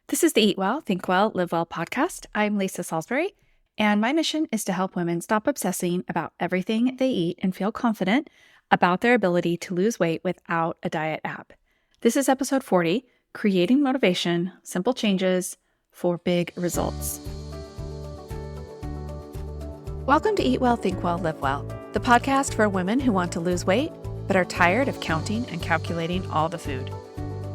This is the Eat Well, Think Well, Live Well podcast. I'm Lisa Salisbury, and my mission is to help women stop obsessing about everything they eat and feel confident about their ability to lose weight without a diet app. This is episode 40, Creating Motivation, Simple Changes for Big Results. Welcome to Eat Well, Think Well, Live Well, the podcast for women who want to lose weight but are tired of counting and calculating all the food.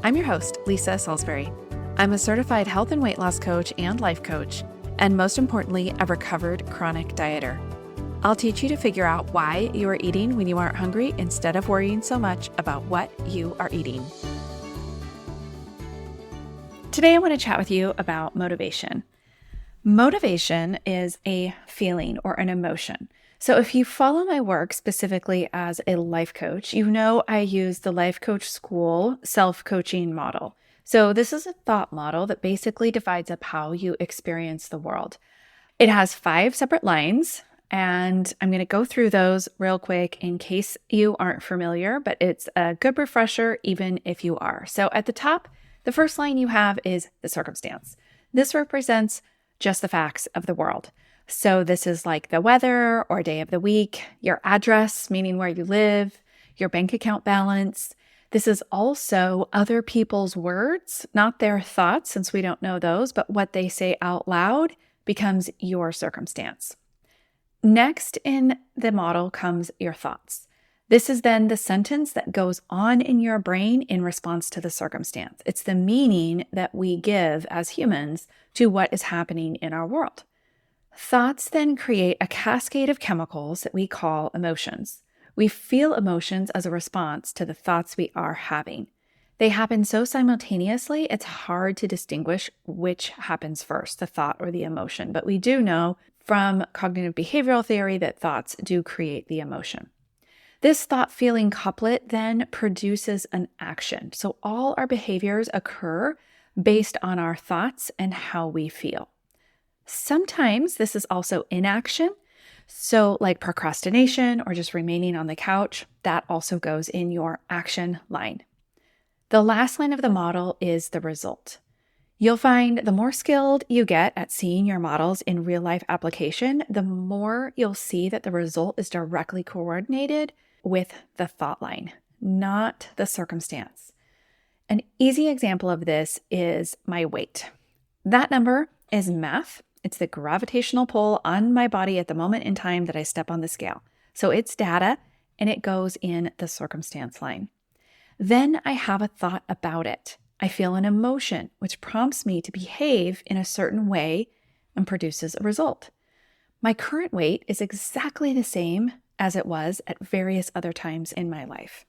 I'm your host, Lisa Salisbury. I'm a certified health and weight loss coach and life coach, and most importantly, a recovered chronic dieter. I'll teach you to figure out why you are eating when you aren't hungry instead of worrying so much about what you are eating. Today, I want to chat with you about motivation. Motivation is a feeling or an emotion. So if you follow my work specifically as a life coach, you know I use the Life Coach School self-coaching model. So this is a thought model that basically divides up how you experience the world. It has 5 separate lines, and I'm going to go through those real quick in case you aren't familiar, but it's a good refresher even if you are. So at the top, the first line you have is the circumstance. This represents just the facts of the world. So this is like the weather or day of the week, your address, meaning where you live, your bank account balance. This is also other people's words, not their thoughts, since we don't know those, but what they say out loud becomes your circumstance. Next in the model comes your thoughts. This is then the sentence that goes on in your brain in response to the circumstance. It's the meaning that we give as humans to what is happening in our world. Thoughts then create a cascade of chemicals that we call emotions. We feel emotions as a response to the thoughts we are having. They happen so simultaneously, it's hard to distinguish which happens first, the thought or the emotion. But we do know from cognitive behavioral theory that thoughts do create the emotion. This thought-feeling couplet then produces an action. So all our behaviors occur based on our thoughts and how we feel. Sometimes this is also inaction. So like procrastination or just remaining on the couch, that also goes in your action line. The last line of the model is the result. You'll find the more skilled you get at seeing your models in real life application, the more you'll see that the result is directly coordinated with the thought line, not the circumstance. An easy example of this is my weight. That number is math. It's the gravitational pull on my body at the moment in time that I step on the scale. So it's data, and it goes in the circumstance line. Then I have a thought about it. I feel an emotion, which prompts me to behave in a certain way and produces a result. My current weight is exactly the same as it was at various other times in my life.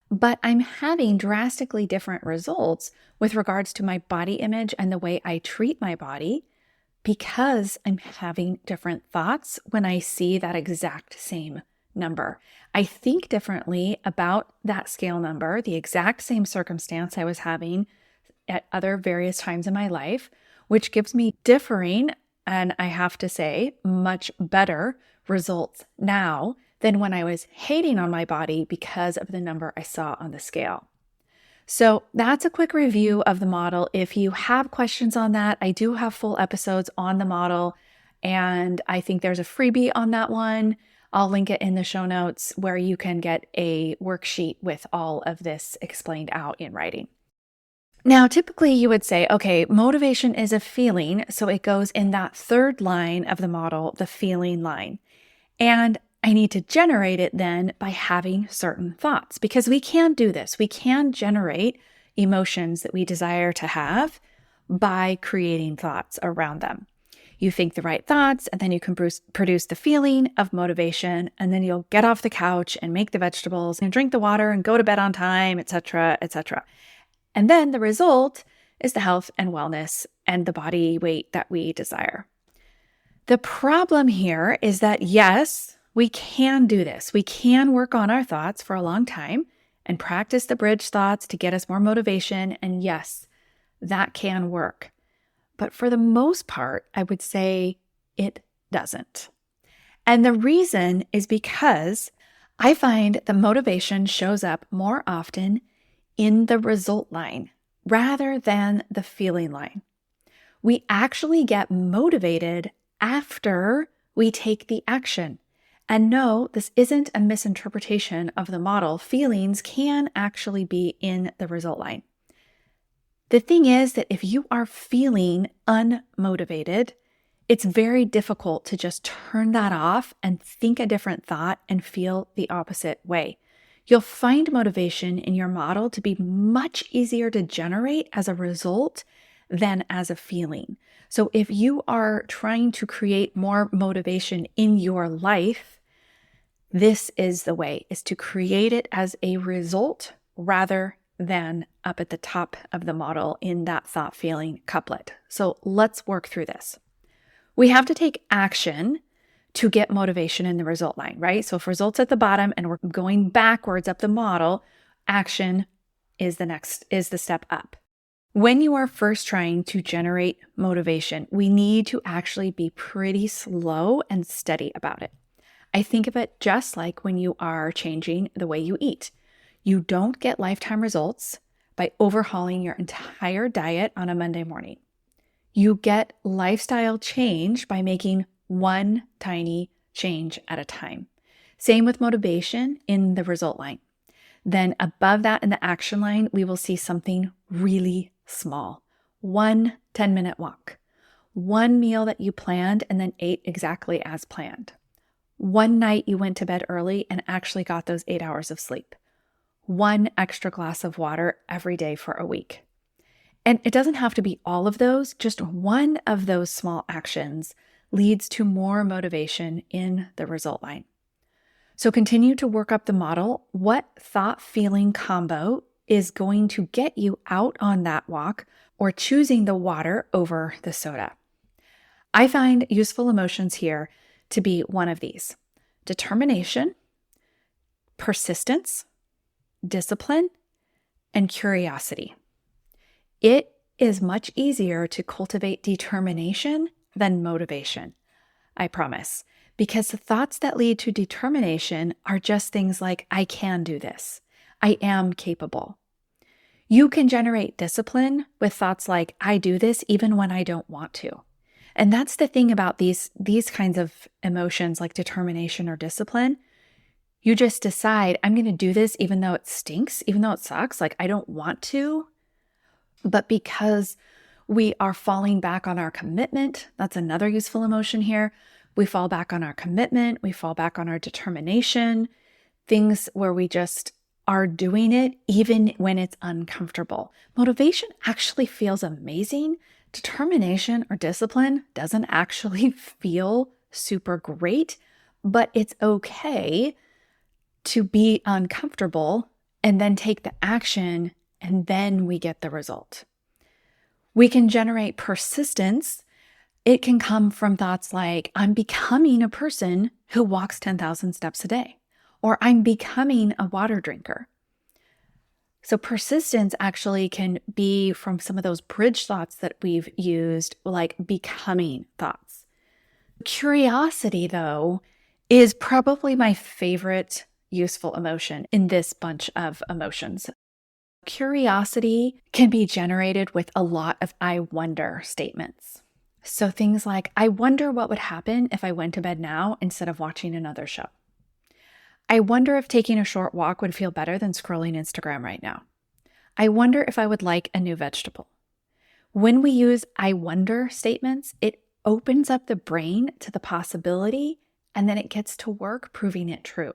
But I'm having drastically different results with regards to my body image and the way I treat my body, because I'm having different thoughts when I see that exact same number. I think differently about that scale number, the exact same circumstance I was having at other various times in my life, which gives me differing, and I have to say, much better results now than when I was hating on my body because of the number I saw on the scale. So that's a quick review of the model. If you have questions on that, I do have full episodes on the model, and I think there's a freebie on that one. I'll link it in the show notes where you can get a worksheet with all of this explained out in writing. Now, typically you would say, okay, motivation is a feeling, so it goes in that third line of the model, the feeling line. And I need to generate it then by having certain thoughts, because we can do this. We can generate emotions that we desire to have by creating thoughts around them. You think the right thoughts, and then you can produce the feeling of motivation, and then you'll get off the couch and make the vegetables and drink the water and go to bed on time, etc., etc. And then the result is the health and wellness and the body weight that we desire. The problem here is that, yes, we can do this. We can work on our thoughts for a long time and practice the bridge thoughts to get us more motivation. And yes, that can work. But for the most part, I would say it doesn't. And the reason is because I find the motivation shows up more often in the result line rather than the feeling line. We actually get motivated after we take the action. And no, this isn't a misinterpretation of the model. Feelings can actually be in the result line. The thing is that if you are feeling unmotivated, it's very difficult to just turn that off and think a different thought and feel the opposite way. You'll find motivation in your model to be much easier to generate as a result than as a feeling. So if you are trying to create more motivation in your life, this is the way, is to create it as a result rather than up at the top of the model in that thought feeling couplet. So let's work through this. We have to take action to get motivation in the result line, right? So if results at the bottom and we're going backwards up the model, action is the step up. When you are first trying to generate motivation, we need to actually be pretty slow and steady about it. I think of it just like when you are changing the way you eat. You don't get lifetime results by overhauling your entire diet on a Monday morning. You get lifestyle change by making one tiny change at a time. Same with motivation in the result line. Then above that in the action line, we will see something really small. One 10-minute walk. One meal that you planned and then ate exactly as planned. One night you went to bed early and actually got those 8 hours of sleep. One extra glass of water every day for a week. And it doesn't have to be all of those, just one of those small actions leads to more motivation in the result line. So continue to work up the model. What thought-feeling combo is going to get you out on that walk or choosing the water over the soda? I find useful emotions here to be one of these: determination, persistence, discipline, and curiosity. It is much easier to cultivate determination than motivation, I promise, because the thoughts that lead to determination are just things like, I can do this, I am capable. You can generate discipline with thoughts like, I do this even when I don't want to. And that's the thing about these kinds of emotions like determination or discipline. You just decide, I'm going to do this even though it stinks, even though it sucks, like I don't want to. But because we are falling back on our commitment, that's another useful emotion here. We fall back on our commitment, we fall back on our determination, things where we just are doing it even when it's uncomfortable. Motivation actually feels amazing. Determination or discipline doesn't actually feel super great, but it's okay to be uncomfortable and then take the action, and then we get the result. We can generate persistence. It can come from thoughts like, I'm becoming a person who walks 10,000 steps a day, or I'm becoming a water drinker. So persistence actually can be from some of those bridge thoughts that we've used, like becoming thoughts. Curiosity, though, is probably my favorite useful emotion in this bunch of emotions. Curiosity can be generated with a lot of I wonder statements. So things like, I wonder what would happen if I went to bed now instead of watching another show. I wonder if taking a short walk would feel better than scrolling Instagram right now. I wonder if I would like a new vegetable. When we use I wonder statements, it opens up the brain to the possibility, and then it gets to work proving it true.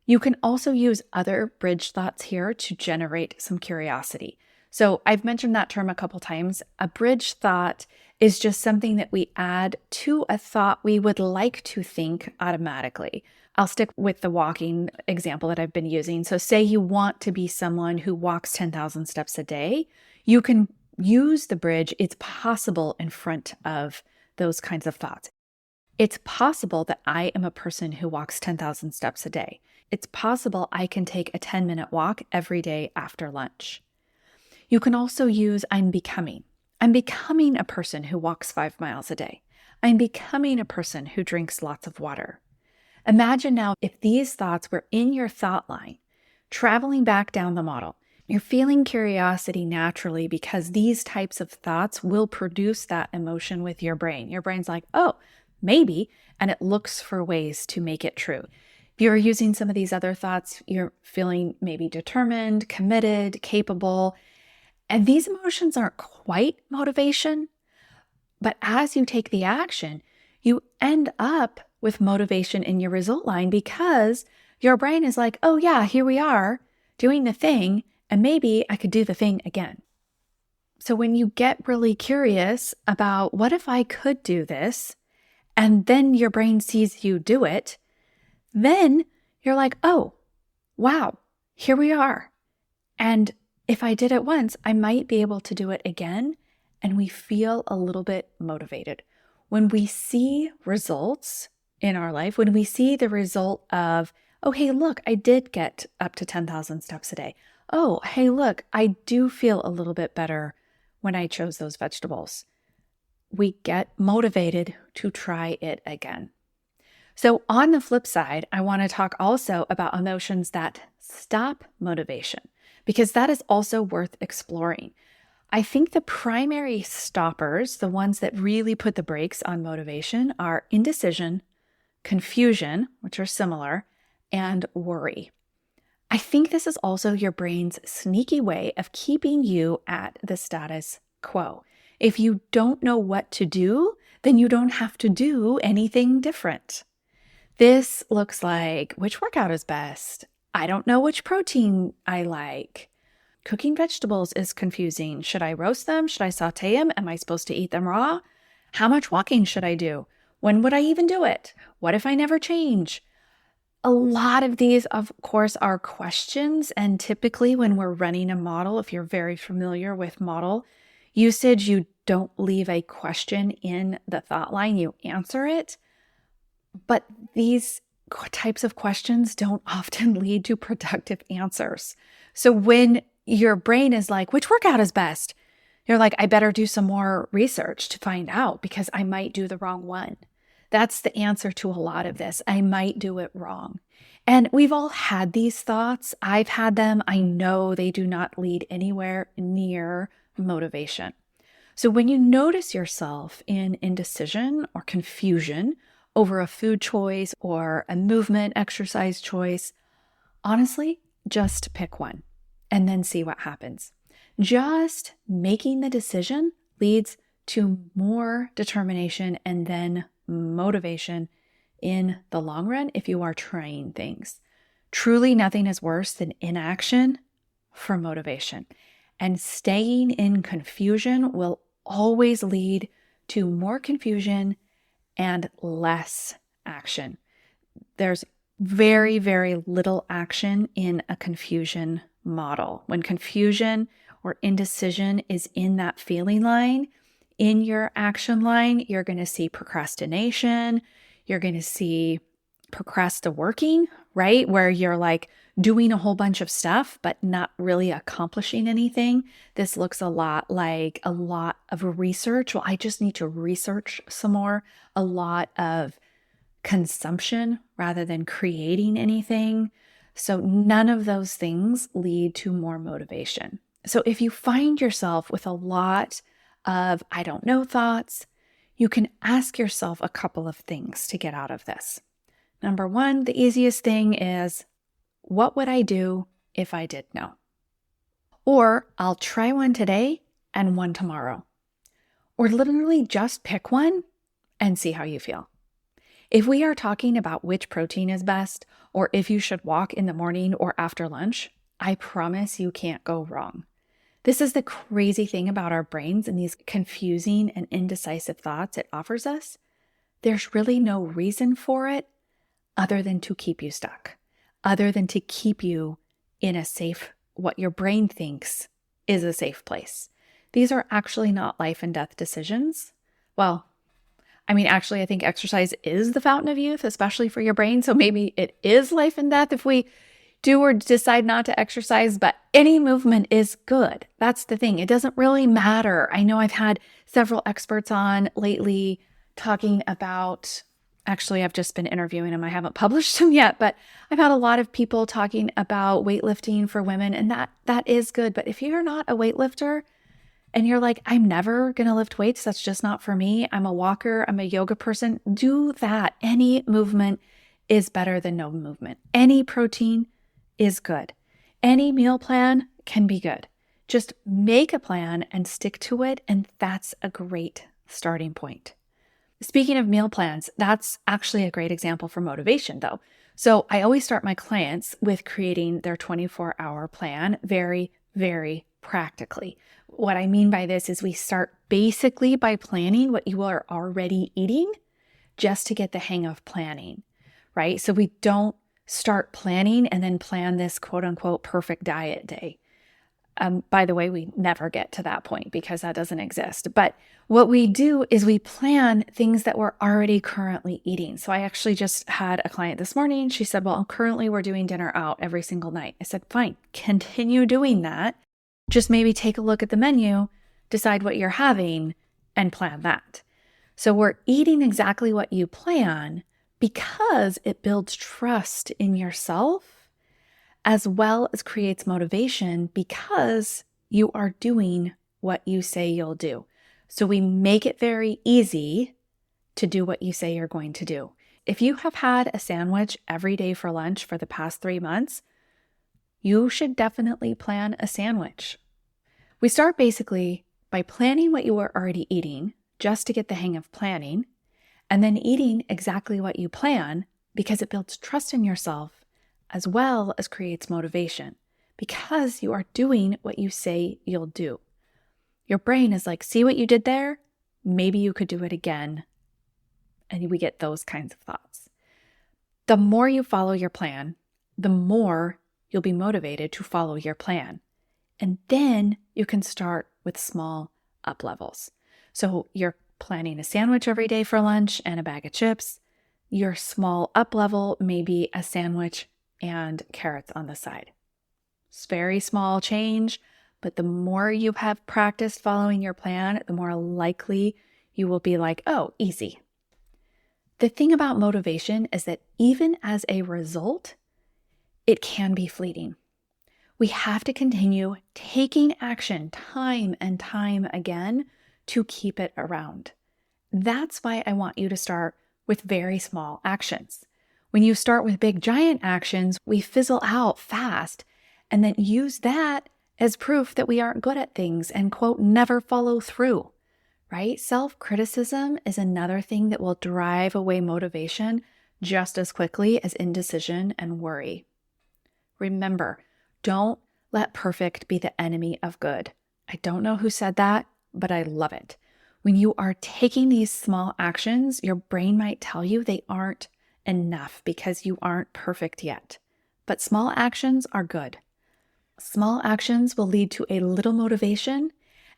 You can also use other bridge thoughts here to generate some curiosity. So I've mentioned that term a couple times. A bridge thought is just something that we add to a thought we would like to think automatically. I'll stick with the walking example that I've been using. So say you want to be someone who walks 10,000 steps a day. You can use the bridge, it's possible, in front of those kinds of thoughts. It's possible that I am a person who walks 10,000 steps a day. It's possible I can take a 10-minute walk every day after lunch. You can also use I'm becoming. I'm becoming a person who walks 5 miles a day. I'm becoming a person who drinks lots of water. Imagine now if these thoughts were in your thought line, traveling back down the model. You're feeling curiosity naturally because these types of thoughts will produce that emotion with your brain. Your brain's like, oh, maybe, and it looks for ways to make it true. If you're using some of these other thoughts, you're feeling maybe determined, committed, capable, and these emotions aren't quite motivation, but as you take the action, you end up with motivation in your result line because your brain is like, oh yeah, here we are doing the thing, and maybe I could do the thing again. So when you get really curious about what if I could do this, and then your brain sees you do it, then you're like, oh, wow, here we are. And if I did it once, I might be able to do it again. And we feel a little bit motivated. When we see results in our life, when we see the result of, oh, hey, look, I did get up to 10,000 steps a day. Oh, hey, look, I do feel a little bit better when I chose those vegetables. We get motivated to try it again. So on the flip side, I want to talk also about emotions that stop motivation, because that is also worth exploring. I think the primary stoppers, the ones that really put the brakes on motivation, are indecision, confusion, which are similar, and worry. I think this is also your brain's sneaky way of keeping you at the status quo. If you don't know what to do, then you don't have to do anything different. This looks like, which workout is best? I don't know which protein I like. Cooking vegetables is confusing. Should I roast them? Should I saute them? Am I supposed to eat them raw? How much walking should I do? When would I even do it? What if I never change? A lot of these, of course, are questions. And typically when we're running a model, if you're very familiar with model usage, you don't leave a question in the thought line, you answer it. But these types of questions don't often lead to productive answers. So when your brain is like, which workout is best? You're like, I better do some more research to find out because I might do the wrong one. That's the answer to a lot of this. I might do it wrong. And we've all had these thoughts. I've had them. I know they do not lead anywhere near motivation. So when you notice yourself in indecision or confusion over a food choice or a movement exercise choice, honestly, just pick one and then see what happens. Just making the decision leads to more determination and then motivation in the long run if you are trying things. Truly, nothing is worse than inaction for motivation. And staying in confusion will always lead to more confusion and less action. There's very, very little action in a confusion model. When confusion or indecision is in that feeling line, in your action line, you're going to see procrastination. You're going to see procrasti-working, right? Where you're like doing a whole bunch of stuff, but not really accomplishing anything. This looks a lot like a lot of research. Well, I just need to research some more. A lot of consumption rather than creating anything. So none of those things lead to more motivation. So if you find yourself with a lot of I don't know thoughts, you can ask yourself a couple of things to get out of this. Number one, the easiest thing is, what would I do if I did know? Or I'll try one today and one tomorrow. Or literally just pick one and see how you feel. If we are talking about which protein is best, or if you should walk in the morning or after lunch, I promise you can't go wrong. This is the crazy thing about our brains and these confusing and indecisive thoughts it offers us. There's really no reason for it other than to keep you stuck, other than to keep you in a safe, what your brain thinks is a safe place. These are actually not life and death decisions. Well, actually, I think exercise is the fountain of youth, especially for your brain. So maybe it is life and death if we do or decide not to exercise, but any movement is good. That's the thing. It doesn't really matter. I know I've had several experts on lately talking about Actually, I've just been interviewing them. I haven't published them yet, but I've had a lot of people talking about weightlifting for women, and that is good. But if you're not a weightlifter and you're like, I'm never going to lift weights, that's just not for me. I'm a walker, I'm a yoga person. Do that. Any movement is better than no movement. Any protein is good. Any meal plan can be good. Just make a plan and stick to it, and that's a great starting point. Speaking of meal plans, that's actually a great example for motivation, though. So I always start my clients with creating their 24-hour plan very, very practically. What I mean by this is we start basically by planning what you are already eating just to get the hang of planning, right? So we don't start planning and then plan this quote unquote perfect diet day. By the way, we never get to that point because that doesn't exist. But what we do is we plan things that we're already currently eating. So I actually just had a client this morning. She said, well, currently we're doing dinner out every single night. I said, fine, continue doing that. Just maybe take a look at the menu, decide what you're having, and plan that. So we're eating exactly what you plan because it builds trust in yourself as well as creates motivation because you are doing what you say you'll do. So we make it very easy to do what you say you're going to do. If you have had a sandwich every day for lunch for the past 3 months, you should definitely plan a sandwich. We start basically by planning what you are already eating just to get the hang of planning, and then eating exactly what you plan because it builds trust in yourself as well as creates motivation because you are doing what you say you'll do. Your brain is like, see what you did there? Maybe you could do it again. And we get those kinds of thoughts. The more you follow your plan, the more you'll be motivated to follow your plan. And then you can start with small up levels. So you're planning a sandwich every day for lunch and a bag of chips. Your small up level may be a sandwich and carrots on the side. It's very small change, but the more you have practiced following your plan, the more likely you will be like, oh, easy. The thing about motivation is that even as a result, it can be fleeting. We have to continue taking action time and time again to keep it around. That's why I want you to start with very small actions. When you start with big giant actions, we fizzle out fast and then use that as proof that we aren't good at things and quote, never follow through, right? Self-criticism is another thing that will drive away motivation just as quickly as indecision and worry. Remember, don't let perfect be the enemy of good. I don't know who said that, but I love it. When you are taking these small actions, your brain might tell you they aren't enough because you aren't perfect yet. But small actions are good. Small actions will lead to a little motivation.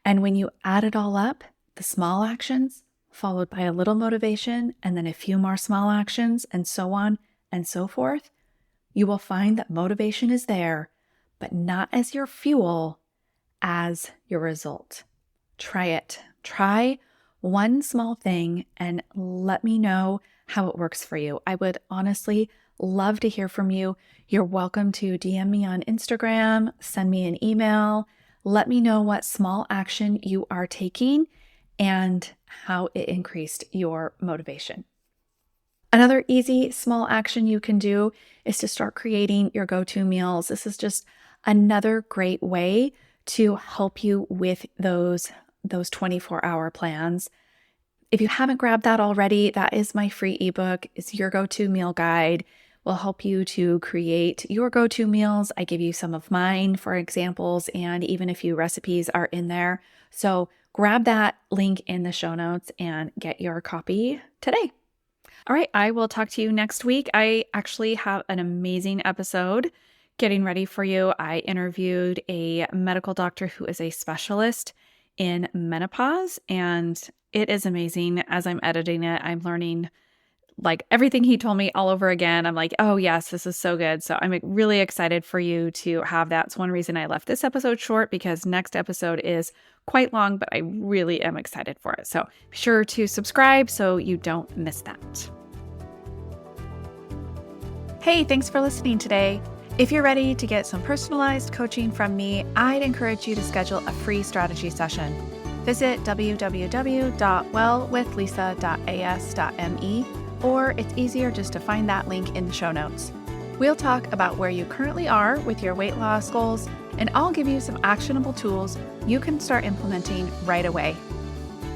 And when you add it all up, the small actions followed by a little motivation and then a few more small actions and so on and so forth, you will find that motivation is there, but not as your fuel, as your result. Try it. Try one small thing and let me know how it works for you. I would honestly love to hear from you. You're welcome to DM me on Instagram, send me an email, let me know what small action you are taking and how it increased your motivation. Another easy small action you can do is to start creating your go-to meals. This is just another great way to help you with those 24-hour plans. If you haven't grabbed that already, that is my free ebook. It's your go-to meal guide. Will help you to create your go-to meals. I give you some of mine for examples and even a few recipes are in there. So grab that link in the show notes and get your copy today. All right, I will talk to you next week. I actually have an amazing episode getting ready for you. I interviewed a medical doctor who is a specialist in menopause, and it is amazing. As I'm editing it, I'm learning like everything he told me all over again. I'm like, oh yes, this is so good. So I'm really excited for you to have that. It's one reason I left this episode short because next episode is quite long, but I really am excited for it. So be sure to subscribe so you don't miss that. Hey, thanks for listening today. If you're ready to get some personalized coaching from me, I'd encourage you to schedule a free strategy session. Visit www.wellwithlisa.as.me, or it's easier just to find that link in the show notes. We'll talk about where you currently are with your weight loss goals, and I'll give you some actionable tools you can start implementing right away.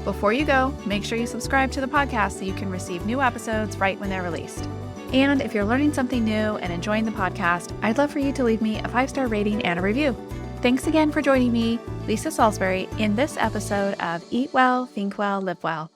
Before you go, make sure you subscribe to the podcast so you can receive new episodes right when they're released. And if you're learning something new and enjoying the podcast, I'd love for you to leave me a 5-star rating and a review. Thanks again for joining me, Lisa Salisbury, in this episode of Eat Well, Think Well, Live Well.